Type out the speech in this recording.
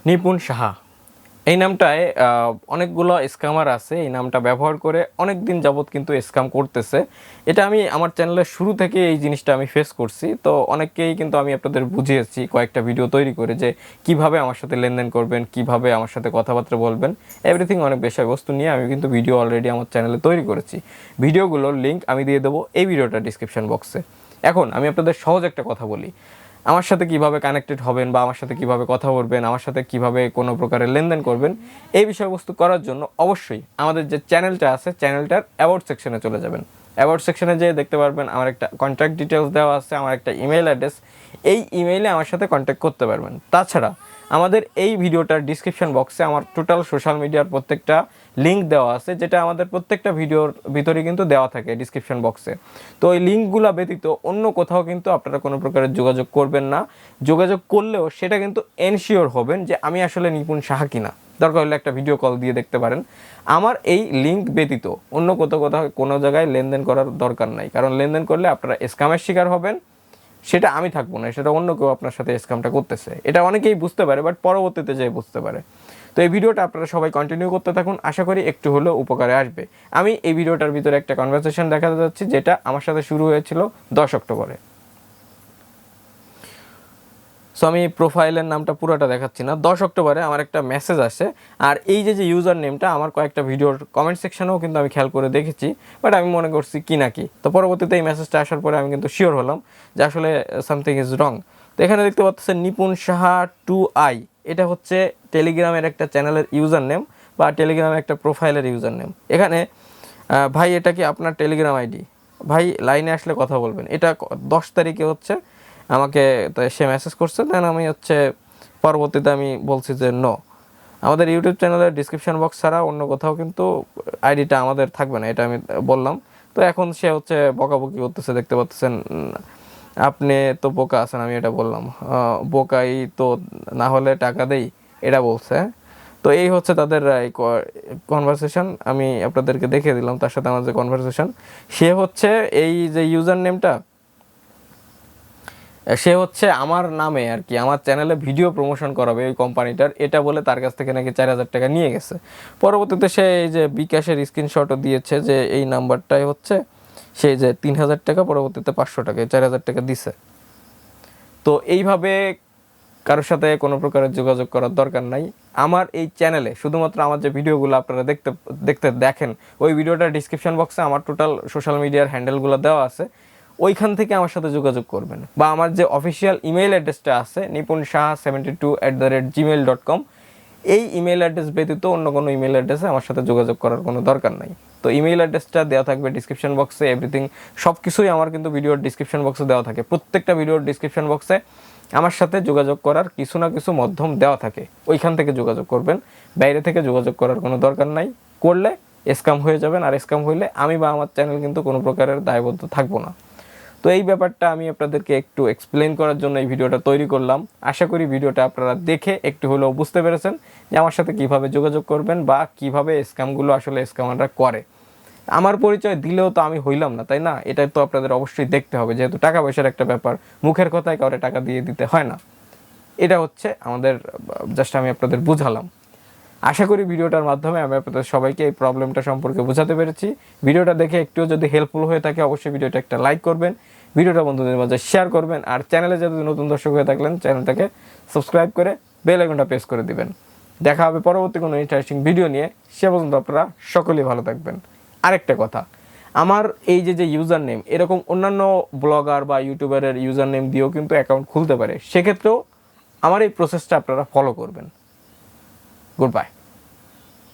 নিপুণ সাহা এই নামটায় অনেকগুলো স্ক্যামার আছে। এই নামটা ব্যবহার করে অনেক দিন যাবৎ কিন্তু স্ক্যাম করতেছে। এটা আমি আমার চ্যানেলের শুরু থেকে এই জিনিসটা আমি ফেস করছি। তো অনেককেই কিন্তু আমি আপনাদের বুঝিয়েছি কয়েকটা ভিডিও তৈরি করে যে কিভাবে আমার সাথে লেনদেন করবেন, কিভাবে আমার সাথে কথাবার্তা বলবেন, এভরিথিং অনেক বিষয়বস্তু নিয়ে আমি কিন্তু ভিডিও অলরেডি আমার চ্যানেলে তৈরি করেছি। ভিডিওগুলোর লিঙ্ক আমি দিয়ে দেবো এই ভিডিওটা ডিসক্রিপশন বক্সে। এখন আমি আপনাদের সহজ একটা কথা বলি, আমার সাথে কিভাবে কানেক্টেড হবেন বা আমার সাথে কিভাবে কথা বলবেন, আমার সাথে কিভাবে কোনো প্রকারের লেনদেন করবেন, এই বিষয়বস্তু করার জন্য অবশ্যই আমাদের যে চ্যানেলটা আছে চ্যানেলটার অ্যাবাউট সেকশনে চলে যাবেন। অ্যাবাউট সেকশনে যেয়ে দেখতে পারবেন আমার একটা কন্ট্যাক্ট ডিটেলস দেওয়া আছে, আমার একটা ইমেল অ্যাড্রেস। এই ইমেইলে আমার সাথে কন্ট্যাক্ট করতে পারবেন। তাছাড়া আমাদের এই ভিডিওটার ডিসক্রিপশন বক্সে আমার টোটাল সোশ্যাল মিডিয়ার প্রত্যেকটা লিঙ্ক দেওয়া আছে, যেটা আমাদের প্রত্যেকটা ভিডিওর ভিতরে কিন্তু দেওয়া থাকে ডিসক্রিপশন বক্সে। তো ওই লিঙ্কগুলো ব্যতীত অন্য কোথাও কিন্তু আপনারা কোনো প্রকারের যোগাযোগ করবেন না। যোগাযোগ করলেও সেটা কিন্তু এনশিওর হবেন যে আমি আসলে নিপুণ সাহা কিনা। দরকার হলে একটা ভিডিও কল দিয়ে দেখতে পারেন। আমার এই লিঙ্ক ব্যতীত অন্য কোথাও কোনো জায়গায় লেনদেন করার দরকার নাই, কারণ লেনদেন করলে আপনারা স্ক্যামের শিকার হবেন। সেটা আমি থাকবো না, সেটা অন্য কেউ আপনার সাথে স্ক্যামটা করতেছে। এটা অনেকেই বুঝতে পারে, বাট পরবর্তীতে যেয়ে বুঝতে পারে। তো এই ভিডিওটা আপনারা সবাই কন্টিনিউ করতে থাকুন, আশা করি একটু হলেও উপকারে আসবে। আমি এই ভিডিওটার ভিতরে একটা কনভারসেশন দেখাতে যাচ্ছি, যেটা আমার সাথে শুরু হয়েছিল 10 অক্টোবরে। সো আমি প্রোফাইলের নামটা পুরোটা দেখাচ্ছি না। 10 অক্টোবরে আমার একটা মেসেজ আসে, আর এই যে ইউজার নেমটা আমার কয়েকটা ভিডিওর কমেন্ট সেকশনেও কিন্তু আমি খেয়াল করে দেখেছি, বাট আমি মনে করছি কি নাকি। তো পরবর্তীতে এই মেসেজটা আসার পরে আমি কিন্তু শিওর হলাম যে আসলে সামথিং ইজ রং। তো এখানে দেখতে পাচ্ছেন নিপুণ সাহা 2i, এটা হচ্ছে টেলিগ্রামের একটা চ্যানেলের ইউজার নেম বা টেলিগ্রামের একটা প্রোফাইলের ইউজার নেম। এখানে ভাই এটা কি আপনার টেলিগ্রাম আইডি? ভাই লাইনে আসলে কথা বলবেন। এটা 10 তারিখে হচ্ছে আমাকে সে মেসেজ করছে, দেন আমি হচ্ছে পরবর্তীতে আমি বলছি যে নো, আমাদের ইউটিউব চ্যানেলের ডিসক্রিপশন বক্স ছাড়া অন্য কোথাও কিন্তু আইডিটা আমাদের থাকবে না, এটা আমি বললাম। তো এখন সে হচ্ছে বকাবকি করতেছে, দেখতে পাচ্ছেন আপনি তো বোকা আছেন, আমি এটা বললাম। বোকাই তো না হলে টাকা দেই, এটা বলছে। তো এই হচ্ছে তাদের কনভারসেশন, আমি আপনাদেরকে দেখিয়ে দিলাম তার সাথে আমার যে কনভারসেশন। সে হচ্ছে এই যে ইউজার নেমটা, সে হচ্ছে আমার নামে আর কি আমার চ্যানেলে ভিডিও প্রমোশন করাবে ওই কোম্পানিটার, এটা বলে তার কাছ থেকে নাকি 4,000 টাকা নিয়ে গেছে। পরবর্তীতে সে এই যে বিকাশের স্ক্রিনশটও দিয়েছে যে এই নাম্বারটাই হচ্ছে সেই যে 3,000 টাকা, পরবর্তীতে 500 টাকায় 4,000 টাকা দিছে। তো এইভাবে কারোর সাথে কোনো প্রকারের যোগাযোগ করার দরকার নাই। আমার এই চ্যানেলে শুধুমাত্র আমার যে ভিডিওগুলো আপনারা দেখেন, ওই ভিডিওটার ডিসক্রিপশন বক্সে আমার টোটাল সোশ্যাল মিডিয়ার হ্যান্ডেলগুলো দেওয়া আছে, ওইখান থেকে আমার সাথে যোগাযোগ করবেন। বা আমার যে অফিসিয়াল ইমেল অ্যাড্রেসটা আছে nipunsaha72@gmail.com, এই ইমেল অ্যাড্রেস ব্যতীত অন্য কোনো ইমেল অ্যাড্রেসে আমার সাথে যোগাযোগ করার কোনো দরকার নাই। তো ইমেল অ্যাড্রেসটা দেওয়া থাকবে ডিসক্রিপশন বক্সে, এভরিথিং সব কিছুই আমার কিন্তু ভিডিওর ডিসক্রিপশন বক্সে দেওয়া থাকে। প্রত্যেকটা ভিডিওর ডিসক্রিপশন বক্সে আমার সাথে যোগাযোগ করার কিছু না কিছু মাধ্যম দেওয়া থাকে, ওইখান থেকে যোগাযোগ করবেন। বাইরে থেকে যোগাযোগ করার কোনো দরকার নাই, করলে স্ক্যাম হয়ে যাবেন, আর স্ক্যাম হইলে আমি বা আমার চ্যানেল কিন্তু কোনো প্রকারের দায়বদ্ধ থাকবো না। তো এই ব্যাপারটা আমি আপনাদেরকে একটু এক্সপ্লেন করার জন্য এই ভিডিওটা তৈরি করলাম। আশা করি ভিডিওটা আপনারা দেখে একটু হলেও বুঝতে পেরেছেন যে আমার সাথে কিভাবে যোগাযোগ করবেন বা কিভাবে স্ক্যামগুলো আসলে স্ক্যামাররা করে। আমার পরিচয় দিলেও তো আমি হইলাম না, তাই না? এটা তো আপনাদের অবশ্যই দেখতে হবে, যেহেতু টাকা পয়সার একটা ব্যাপার, মুখের কথায় কাউরে টাকা দিয়ে দিতে হয় না। এটা হচ্ছে আমাদের, জাস্ট আমি আপনাদের বুঝালাম। আশা করি ভিডিওটার মাধ্যমে আমি আপনাদের সবাইকে এই প্রবলেমটা সম্পর্কে বোঝাতে পেরেছি। ভিডিওটা দেখে একটুও যদি হেল্পফুল হয়ে থাকে অবশ্যই ভিডিওটা একটা লাইক করবেন, ভিডিওটা বন্ধুদের মাঝে শেয়ার করবেন, আর চ্যানেলে যদি নতুন দর্শক হয়ে থাকলেন চ্যানেলটাকে সাবস্ক্রাইব করে বেল আইকনটা প্রেস করে দিবেন। দেখা হবে পরবর্তী কোনো ইন্টারেস্টিং ভিডিও নিয়ে, সে পর্যন্ত আপনারা সকলেই ভালো থাকবেন। আরেকটা কথা, আমার এই যে ইউজার নেম এরকম অন্যান্য ব্লগার বা ইউটিউবারের ইউজার নেম দিয়েও কিন্তু অ্যাকাউন্ট খুলতে পারে, সেক্ষেত্রেও আমার এই প্রসেসটা আপনারা ফলো করবেন। Good bye.